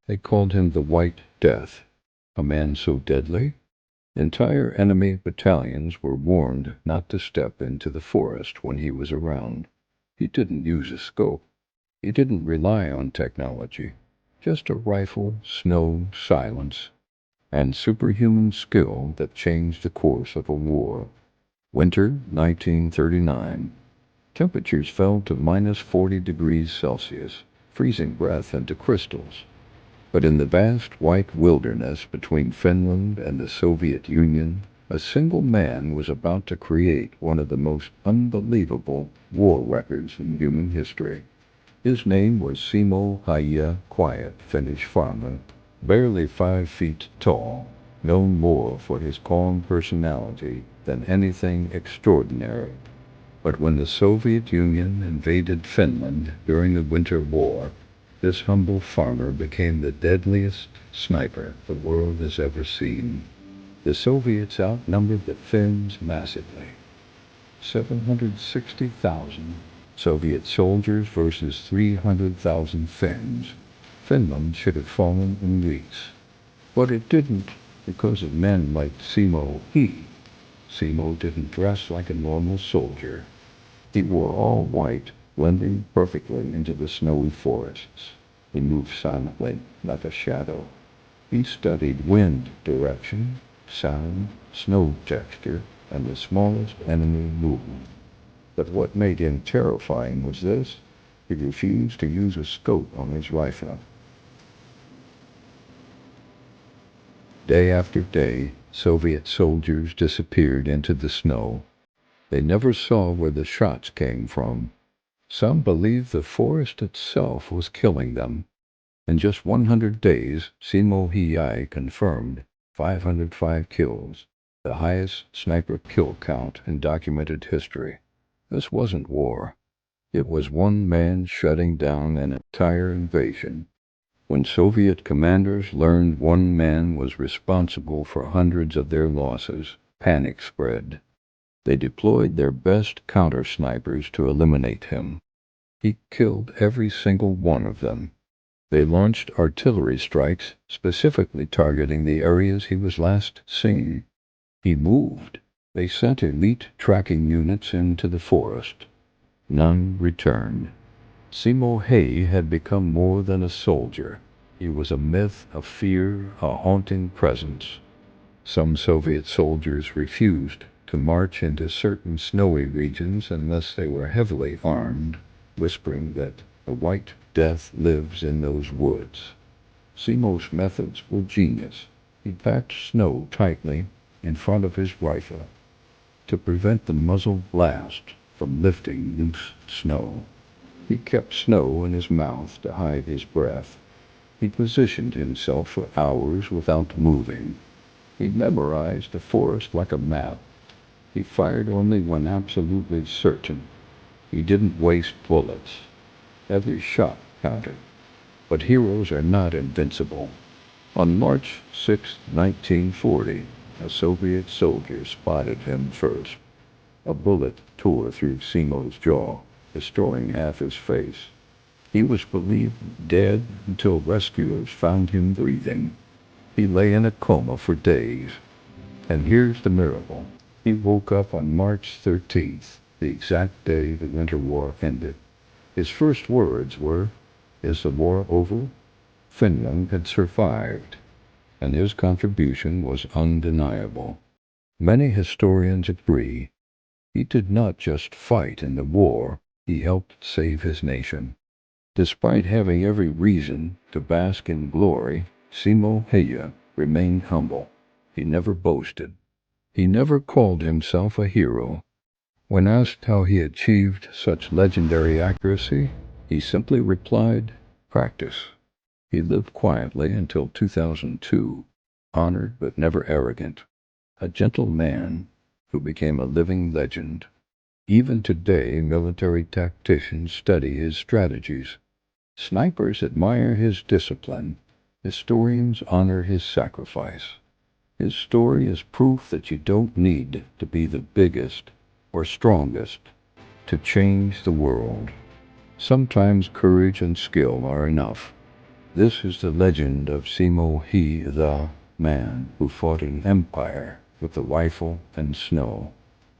They called him the White Death, a man so deadly, entire enemy battalions were warned not to step into the forest when he was around. He didn't use a scope. He didn't rely on technology. Just a rifle, snow, silence, and superhuman skill that changed the course of a war. Winter 1939. Temperatures fell to minus 40 degrees Celsius, freezing breath into crystals. But in the vast white wilderness between Finland and the Soviet Union, a single man was about to create one of the most unbelievable war records in human history. His name was Simo Häyhä, quiet Finnish farmer, barely 5 feet tall, known more for his calm personality than anything extraordinary. But when the Soviet Union invaded Finland during the Winter War, this humble farmer became the deadliest sniper the world has ever seen. The Soviets outnumbered the Finns massively. 760,000 Soviet soldiers versus 300,000 Finns. Finland should have fallen in weeks. But it didn't, because of men like Simo Häyhä. Simo didn't dress like a normal soldier. He wore all white, blending perfectly into the snowy forests. He moved silently, like a shadow. He studied wind direction, sound, snow texture, and the smallest enemy movement. But what made him terrifying was this: he refused to use a scope on his rifle. Day after day, Soviet soldiers disappeared into the snow. They never saw where the shots came from. Some believed the forest itself was killing them. In just 100 days, Simo Häyhä confirmed 505 kills, the highest sniper kill count in documented history. This wasn't war. It was one man shutting down an entire invasion. When Soviet commanders learned one man was responsible for hundreds of their losses, panic spread. They deployed their best counter-snipers to eliminate him. He killed every single one of them. They launched artillery strikes, specifically targeting the areas he was last seen. He moved. They sent elite tracking units into the forest. None returned. Simo Häyhä had become more than a soldier. He was a myth, a fear, a haunting presence. Some Soviet soldiers refused to march into certain snowy regions unless they were heavily armed, whispering that the White Death lives in those woods. Simo's methods were genius. He packed snow tightly in front of his rifle to prevent the muzzle blast from lifting loose snow. He kept snow in his mouth to hide his breath. He positioned himself for hours without moving. He memorized the forest like a map. He fired only when absolutely certain. He didn't waste bullets. Every shot counted. But heroes are not invincible. On March 6, 1940, a Soviet soldier spotted him first. A bullet tore through Simo's jaw, destroying half his face. He was believed dead until rescuers found him breathing. He lay in a coma for days. And here's the miracle. He woke up on March 13th, the exact day the Winter War ended. His first words were, "Is the war over?" Finland had survived, and his contribution was undeniable. Many historians agree he did not just fight in the war, he helped save his nation. Despite having every reason to bask in glory, Simo Häyhä remained humble. He never boasted. He never called himself a hero. When asked how he achieved such legendary accuracy, he simply replied, "Practice." He lived quietly until 2002, honored but never arrogant. A gentle man who became a living legend. Even today, military tacticians study his strategies. Snipers admire his discipline. Historians honor his sacrifice. His story is proof that you don't need to be the biggest or strongest to change the world. Sometimes courage and skill are enough. This is the legend of Simo Häyhä, the man who fought an empire with a rifle and snow.